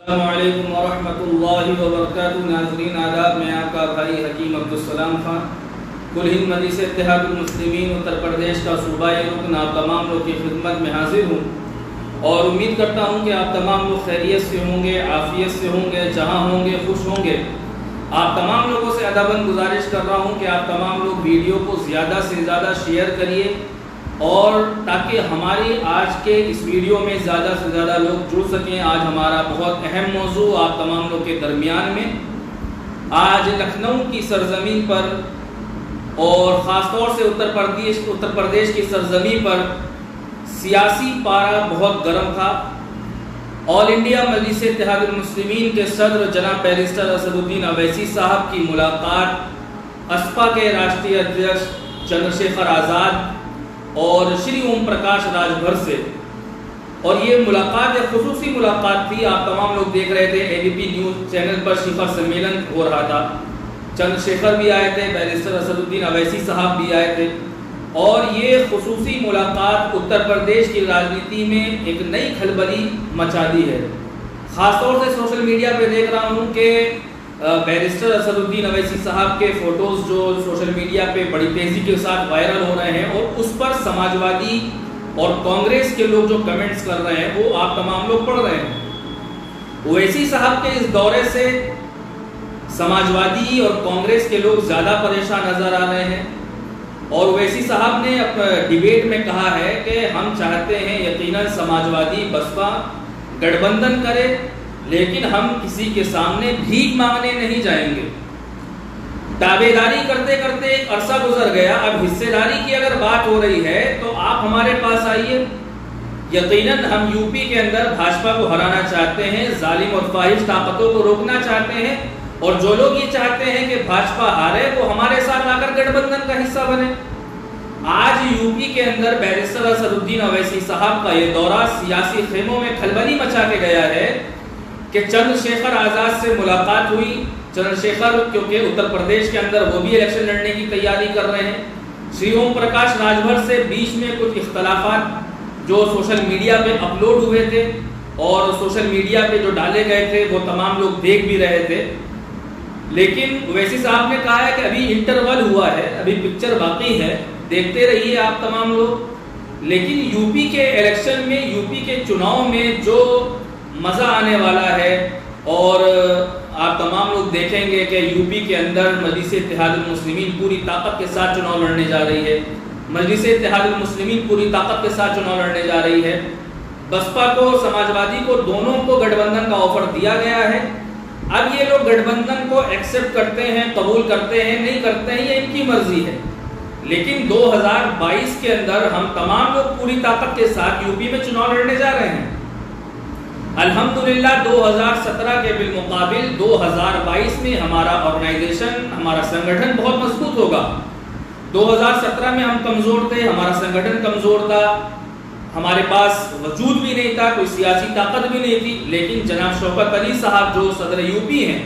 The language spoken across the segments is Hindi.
अस्सलामुअलैकुम वरहमतुल्लाहि वबरकातुहू। नाज़रीन आदाब, मैं आपका भाई हकीम अब्दुस्सलाम खान, कुल हिंद मजलिस इत्तेहादुल मुस्लिमीन उत्तर प्रदेश का सूबाई रुकन आप तमाम लोग की खिदमत में हाजिर हूँ और उम्मीद करता हूँ कि आप तमाम लोग खैरियत से होंगे, आफ़ियत से होंगे, जहाँ होंगे खुश होंगे। आप तमाम लोगों से अदबन गुजारिश कर रहा हूँ कि आप तमाम लोग वीडियो को ज़्यादा से ज़्यादा शेयर करिए और ताकि हमारी आज के इस वीडियो में ज़्यादा से ज़्यादा लोग जुड़ सकें। आज हमारा बहुत अहम मौजू आप तमाम लोग के दरमियान में, आज लखनऊ की सरजमीन पर और ख़ास तौर से उत्तर प्रदेश की सरजमीन पर सियासी पारा बहुत गर्म था। ऑल इंडिया मजलिस इत्तेहादुल मुस्लिमीन के सदर जनाब बैरिस्टर असदुद्दीन अवैसी साहब की मुलाकात असपा के राष्ट्रीय अध्यक्ष चंद्रशेखर आज़ाद और श्री ओम प्रकाश राजभर से, और ये मुलाकात एक खुसूसी मुलाकात थी। आप तमाम लोग देख रहे थे एबीपी न्यूज़ चैनल पर शिखर सम्मेलन हो रहा था। चंद्रशेखर भी आए थे, बैरिस्टर असदुद्दीन अवैसी साहब भी आए थे और ये खुसूसी मुलाकात उत्तर प्रदेश की राजनीति में एक नई खलबली मचा दी है। ख़ास तौर से सोशल मीडिया पे देख रहा हूँ कि बैरिस्टर असदुद्दीन अवैसी साहब के फ़ोटोज़ जो सोशल मीडिया पे बड़ी तेज़ी के साथ वायरल हो रहे हैं और उस पर समाजवादी और कांग्रेस के लोग जो कमेंट्स कर रहे हैं वो आप तमाम लोग पढ़ रहे हैं। ओवैसी साहब के इस दौरे से समाजवादी और कांग्रेस के लोग ज़्यादा परेशान नज़र आ रहे हैं और ओवैसी साहब ने अपने डिबेट में कहा है कि हम चाहते हैं यकीनन समाजवादी बसपा गठबंधन करे, लेकिन हम किसी के सामने भीख मांगने नहीं जाएंगे। दावेदारी करते करते एक अरसा गुजर गया, अब हिस्सेदारी की अगर बात हो रही है तो आप हमारे पास आइए। यकीनन हम यूपी के अंदर भाजपा को हराना चाहते हैं, जालिम और फाहिश ताकतों को रोकना चाहते हैं और जो लोग ये चाहते हैं कि भाजपा हारे वो हमारे साथ आकर गठबंधन का हिस्सा बने। आज यूपी के अंदर बैरिस्टर असदुद्दीन अवैसी साहब का ये दौरा सियासी खेमों में खलबली मचा के गया है कि चंद्रशेखर आज़ाद से मुलाकात हुई। चंद्रशेखर क्योंकि उत्तर प्रदेश के अंदर वो भी इलेक्शन लड़ने की तैयारी कर रहे हैं। श्री ओम प्रकाश राजभर से बीच में कुछ इख्तलाफात जो सोशल मीडिया पे अपलोड हुए थे और सोशल मीडिया पे जो डाले गए थे वो तमाम लोग देख भी रहे थे, लेकिन ओवैसी साहब ने कहा है कि अभी इंटरवल हुआ है, अभी पिक्चर बाकी है, देखते रहिए आप तमाम लोग। लेकिन यूपी के इलेक्शन में, यूपी के चुनाव में जो मज़ा आने वाला है और आप तमाम लोग देखेंगे कि यूपी के अंदर मजलिस इत्तेहादुल मुस्लिमीन पूरी ताकत के साथ चुनाव लड़ने जा रही है। मजलिस इत्तेहादुल मुस्लिमीन पूरी ताकत के साथ चुनाव लड़ने जा रही है। बसपा को, समाजवादी को, दोनों को गठबंधन का ऑफर दिया गया है। अब ये लोग गठबंधन को एक्सेप्ट करते हैं, कबूल करते हैं, नहीं करते हैं, ये इनकी मर्जी है। लेकिन 2022 के अंदर हम तमाम लोग पूरी ताकत के साथ यूपी में चुनाव लड़ने जा रहे हैं। अल्हम्दुलिल्लाह 2017 के बिलमुकाबिल 2022 में हमारा ऑर्गेनाइजेशन, हमारा संगठन बहुत मजबूत होगा। 2017 में हम कमज़ोर थे, हमारा संगठन कमज़ोर था, हमारे पास वजूद भी नहीं था, कोई सियासी ताकत भी नहीं थी। लेकिन जनाब शौकत अली साहब जो सदर यूपी हैं,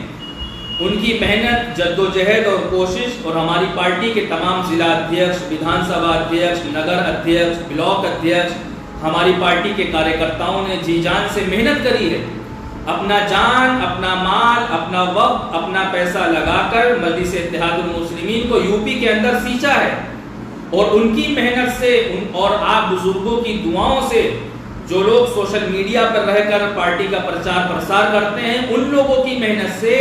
उनकी मेहनत, जद्दोजहद और कोशिश और हमारी पार्टी के तमाम जिला अध्यक्ष, विधानसभा अध्यक्ष, नगर अध्यक्ष, ब्लॉक अध्यक्ष, हमारी पार्टी के कार्यकर्ताओं ने जी जान से मेहनत करी है। अपना जान, अपना माल, अपना वक्त, अपना पैसा लगाकर मजलिस इत्तेहादुल मुस्लिमीन को यूपी के अंदर सींचा है और उनकी मेहनत से और आप बुजुर्गों की दुआओं से जो लोग सोशल मीडिया पर रहकर पार्टी का प्रचार प्रसार करते हैं, उन लोगों की मेहनत से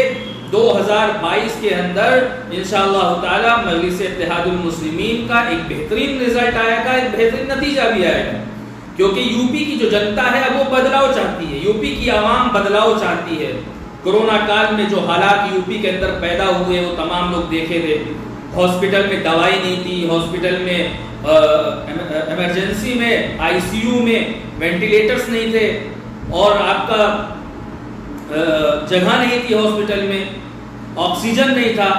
2022 के अंदर इंशाअल्लाह ताला मजलिस इत्तेहादुल मुस्लिमीन का एक बेहतरीन रिजल्ट आएगा, एक बेहतरीन नतीजा भी आएगा। क्योंकि यूपी की जो जनता है अब वो बदलाव चाहती है, यूपी की आवाम बदलाव चाहती है। कोरोना काल में जो हालात यूपी के अंदर पैदा हुए वो तमाम लोग देखे थे। हॉस्पिटल में दवाई नहीं थी, हॉस्पिटल में इमरजेंसी में, आईसीयू में वेंटिलेटर्स नहीं थे और आपका जगह नहीं थी हॉस्पिटल में, ऑक्सीजन नहीं था,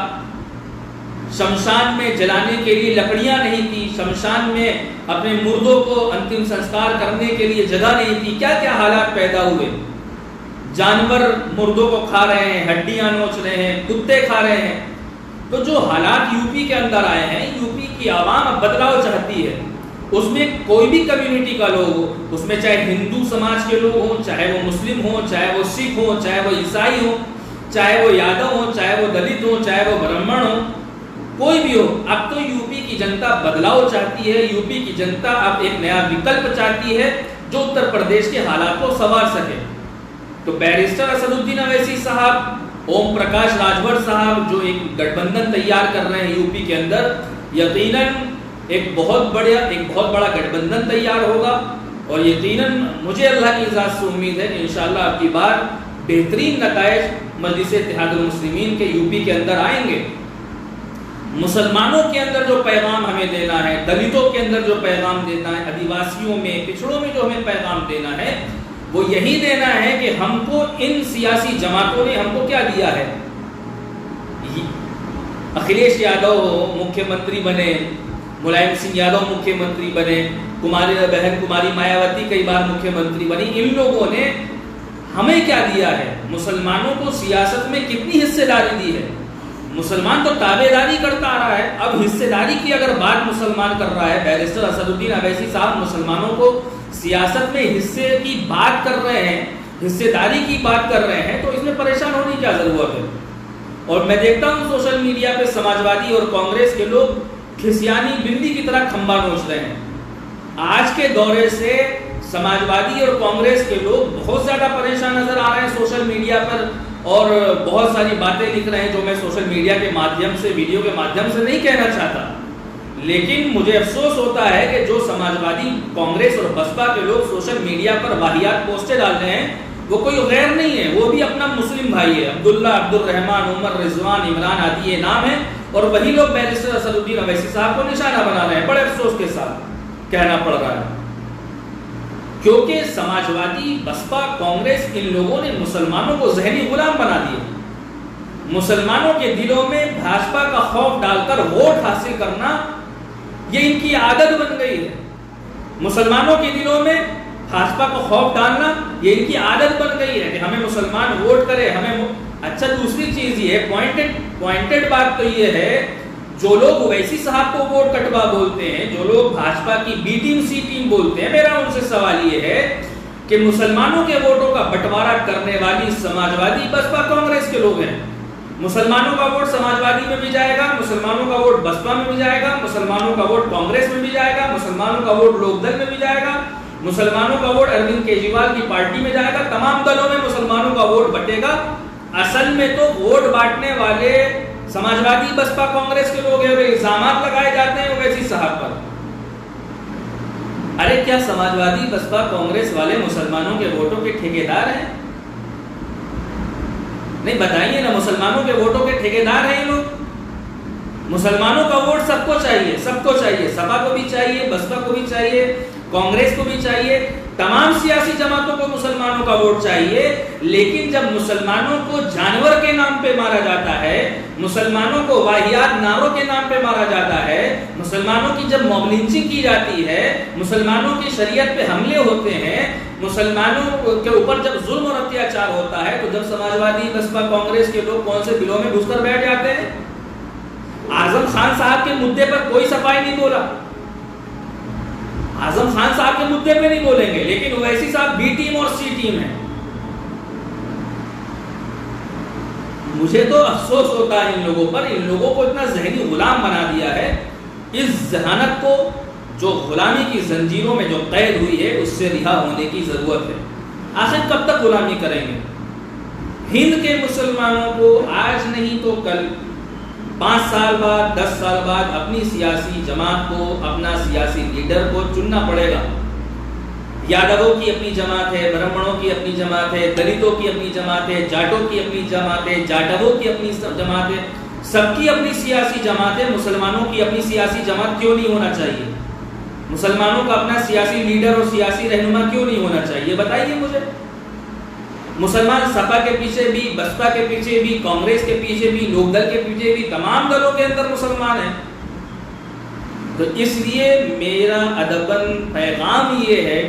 शमशान में जलाने के लिए लकड़ियां नहीं थी, शमशान में अपने मुर्दों को अंतिम संस्कार करने के लिए जगह नहीं थी। क्या क्या हालात पैदा हुए। जानवर मुर्दों को खा रहे हैं, हड्डियां नोच रहे हैं, कुत्ते खा रहे हैं। तो जो हालात यूपी के अंदर आए हैं, यूपी की आवाम अब बदलाव चाहती है उसमें कोई भी कम्युनिटी का लोग हो, उसमें चाहे हिंदू समाज के लोग हों, चाहे वो मुस्लिम हो, चाहे वो सिख हो, चाहे वो ईसाई हो, चाहे वो यादव हो, चाहे वो दलित हो, चाहे वो ब्राह्मण हो, कोई भी हो। अब तो यूपी की जनता बदलाव चाहती है, यूपी की जनता अब एक नया विकल्प चाहती है जो उत्तर प्रदेश के हालात को संवार सके। तो बैरिस्टर असदुद्दीन अवैसी साहब, ओम प्रकाश राजभर साहब जो एक गठबंधन तैयार कर रहे हैं यूपी के अंदर, यकीनन एक बहुत बड़ा गठबंधन तैयार होगा और यकीनन मुझे अल्लाह की इजाज़त से उम्मीद है कि इंशाअल्लाह अब की बार बेहतरीन नताइज मजलिस इत्तेहादुल मुस्लिमीन के यूपी के अंदर आएंगे। मुसलमानों के अंदर जो पैगाम हमें देना है, दलितों के अंदर जो पैगाम देना है, आदिवासियों में, पिछड़ों में जो हमें पैगाम देना है, वो यही देना है कि हमको इन सियासी जमातों ने हमको क्या दिया है। अखिलेश यादव मुख्यमंत्री बने, मुलायम सिंह यादव मुख्यमंत्री बने, बहन कुमारी मायावती कई बार मुख्यमंत्री बनी, इन लोगों ने हमें क्या दिया है? मुसलमानों को सियासत में कितनी हिस्सेदारी दी है? मुसलमान तो ताबेदारी करता आ रहा है, अब हिस्सेदारी की अगर बात मुसलमान कर रहा है, बैरिस्टर असदुद्दीन अवैसी साहब मुसलमानों को सियासत में हिस्से की बात कर रहे हैं, हिस्सेदारी की बात कर रहे हैं, तो इसमें परेशान होने की क्या जरूरत है। और मैं देखता हूँ सोशल मीडिया पे समाजवादी और कांग्रेस के लोग खिसियानी बिल्ली की तरह खंबा नोच रहे हैं। आज के दौरे से समाजवादी और कांग्रेस के लोग बहुत ज्यादा परेशान नजर आ रहे हैं सोशल मीडिया पर और बहुत सारी बातें लिख रहे हैं जो मैं सोशल मीडिया के माध्यम से, वीडियो के माध्यम से नहीं कहना चाहता, लेकिन मुझे अफसोस होता है कि जो समाजवादी, कांग्रेस और बसपा के लोग सोशल मीडिया पर वाहियात पोस्टें डाल रहे हैं, वो कोई गैर नहीं है, वो भी अपना मुस्लिम भाई है। अब्दुल्ला, अब्दुल रहमान, उमर, रिजवान, इमरान आदि ये नाम है और वही लोग बैरिस्टर असदुद्दीन अवैसी साहब को निशाना बना रहे हैं। बड़े अफसोस के साथ कहना पड़ रहा है, क्योंकि समाजवादी, बसपा, कांग्रेस, इन लोगों ने मुसलमानों को जहनी गुलाम बना दिया। मुसलमानों के दिलों में भाजपा का खौफ डालकर वोट हासिल करना ये इनकी आदत बन गई है। मुसलमानों के दिलों में भाजपा को खौफ डालना ये इनकी आदत बन गई है कि हमें मुसलमान वोट करे, हमें। अच्छा, दूसरी चीज ये पॉइंटेड बात तो ये है, जो लोग ओवैसी साहब को वोट कटवा बोलते हैं, जो लोग भाजपा की बी टीम, सी टीम बोलते हैं, मेरा उनसे सवाल ये है कि मुसलमानों के वोटों का बंटवारा करने वाली समाजवादी, बसपा, कांग्रेस के लोग हैं। मुसलमानों का वोट समाजवादी में भी जाएगा, मुसलमानों का वोट बसपा में भी जाएगा, मुसलमानों का वोट कांग्रेस में भी जाएगा, मुसलमानों का वोट लोकदल में भी जाएगा, मुसलमानों का वोट अरविंद केजरीवाल की पार्टी में जाएगा। तमाम दलों में मुसलमानों का वोट बटेगा। असल में तो वोट बांटने वाले समाजवादी, बसपा, कांग्रेस के लोग हैं और इल्जाम लगाए जाते हैं ओवैसी साहब पर। अरे क्या समाजवादी, बसपा, कांग्रेस वाले मुसलमानों के वोटों के ठेकेदार हैं? नहीं, बताइए ना, मुसलमानों के वोटों के ठेकेदार हैं ये लोग। मुसलमानों का वोट सबको चाहिए, सबको चाहिए, सपा को भी चाहिए, बसपा को भी चाहिए, कांग्रेस को भी चाहिए, तमाम सियासी जमातों को मुसलमानों का वोट चाहिए। लेकिन जब मुसलमानों को जानवर के नाम पे मारा जाता है, मुसलमानों को वाहियात नारों के नाम पे मारा जाता है, मुसलमानों की जब मॉब लिंचिंग की जाती है, मुसलमानों की शरीयत पे हमले होते हैं, मुसलमानों के ऊपर जब जुल्म और अत्याचार होता है, तो जब समाजवादी, बसपा, कांग्रेस के लोग कौन से बिलों में घुसकर बैठ जाते हैं। आजम खान साहब के मुद्दे पर कोई सफाई नहीं बोला, आजम खान साहब के मुद्दे पे नहीं बोलेंगे, लेकिन ओवैसी साहब बी टीम और सी टीम है। मुझे तो अफसोस होता है इन लोगों पर, इन लोगों को इतना जहनी गुलाम बना दिया है। इस जहानत को, जो गुलामी की जंजीरों में जो कैद हुई है, उससे रिहा होने की जरूरत है। आखिर कब तक गुलामी करेंगे? हिंद के मुसलमानों को आज नहीं तो कल, 5 साल बाद, 10 साल बाद अपनी सियासी जमात को, अपना सियासी लीडर को चुनना पड़ेगा। यादवों की अपनी जमात है, ब्राह्मणों की अपनी जमात है, दलितों की अपनी जमात है, जाटों की अपनी जमात है, जाटवों की अपनी जमात है, सबकी अपनी सियासी जमात है। मुसलमानों की अपनी सियासी जमात क्यों नहीं होना चाहिए? मुसलमानों का अपना सियासी लीडर और सियासी रहनुमा क्यों नहीं होना चाहिए? बताइए मुझे। मुसलमान सपा के पीछे भी, बसपा के पीछे भी, कांग्रेस के पीछे भी, लोकदल के पीछे भी, तमाम दलों के अंदर मुसलमान हैं। तो इसलिए मेरा अदबन पैगाम ये है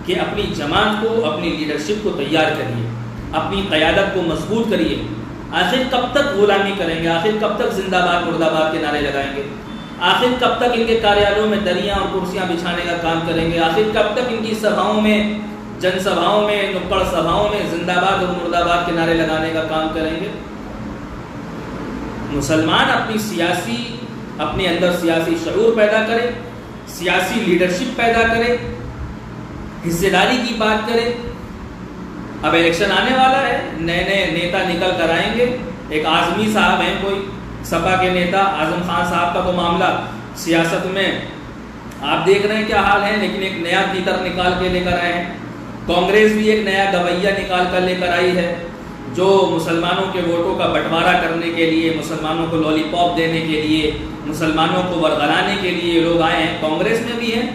कि अपनी जमात को, अपनी लीडरशिप को तैयार करिए, अपनी क़यादत को मजबूत करिए। आखिर कब तक गुलामी करेंगे? आखिर कब तक जिंदाबाद मुर्दाबाद के नारे लगाएंगे? आखिर कब तक इनके कार्यालयों में दरियां और कुर्सियां बिछाने का काम करेंगे? आखिर कब तक इनकी सभाओं में, जनसभाओं में, नुक्कड़ सभाओं में जिंदाबाद और मुर्दाबाद के नारे लगाने का काम करेंगे? मुसलमान अपने अंदर सियासी शऊर पैदा करे, सियासी लीडरशिप पैदा करे, हिस्सेदारी की बात करे। अब इलेक्शन आने वाला है, नए नए नेता निकल कर आएंगे। एक आजमी साहब हैं, कोई सपा के नेता आजम खान साहब का तो मामला सियासत में आप देख रहे हैं क्या हाल है, लेकिन एक नया तीतर निकाल के लेकर आए हैं। कांग्रेस भी एक नया गवैया निकाल कर लेकर आई है, जो मुसलमानों के वोटों का बंटवारा करने के लिए, मुसलमानों को लॉलीपॉप देने के लिए, मुसलमानों को वरगलाने के लिए लोग आए हैं। कांग्रेस में भी हैं,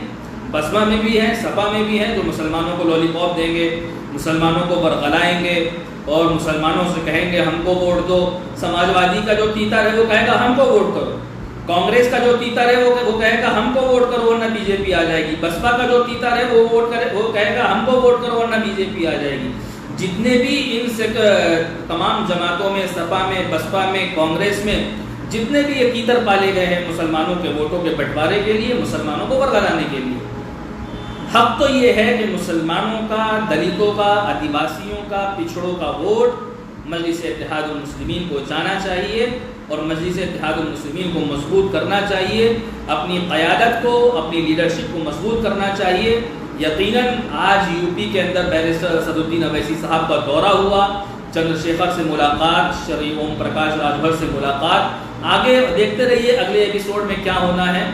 बसपा में भी हैं, सपा में भी हैं, जो मुसलमानों को लॉलीपॉप देंगे, मुसलमानों को वरगलाएंगे और मुसलमानों से कहेंगे हमको वोट दो। समाजवादी का जो तीतर है वो कहेगा हमको वोट करो, कांग्रेस का जो तीतर है वो कहेगा हमको वोट करो वरना बीजेपी आ जाएगी, बसपा का जो तीतर है वो कहेगा हमको वोट करो वरना बीजेपी आ जाएगी। जितने भी इन तमाम जमातों में, सपा में, बसपा में, कांग्रेस में जितने भी ये तीतर पाले गए हैं मुसलमानों के वोटों के बंटवारे के लिए, मुसलमानों को वरगलाने के लिए, हक तो ये है कि मुसलमानों का, दलितों का, आदिवासियों का, पिछड़ों का वोट मजलिस इत्तेहादुल मुस्लिमीन को जाना चाहिए और मजलिस इत्तेहादुल मुस्लिमीन को मजबूत करना चाहिए, अपनी क़यादत को, अपनी लीडरशिप को मजबूत करना चाहिए। यकीनन आज यूपी के अंदर बैरिस्टर असदुद्दीन अवैसी साहब का दौरा हुआ, चंद्रशेखर से मुलाकात, श्री ओम प्रकाश राजभर से मुलाकात। आगे देखते रहिए अगले एपिसोड में क्या होना है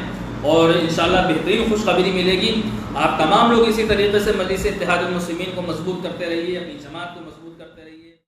और इंशाल्लाह बेहतरीन खुशखबरी मिलेगी। आप तमाम लोग इसी तरीके से मजलिस इत्तेहादुल मुस्लिमीन को मजबूत करते रहिए, अपनी जमात को मजबूत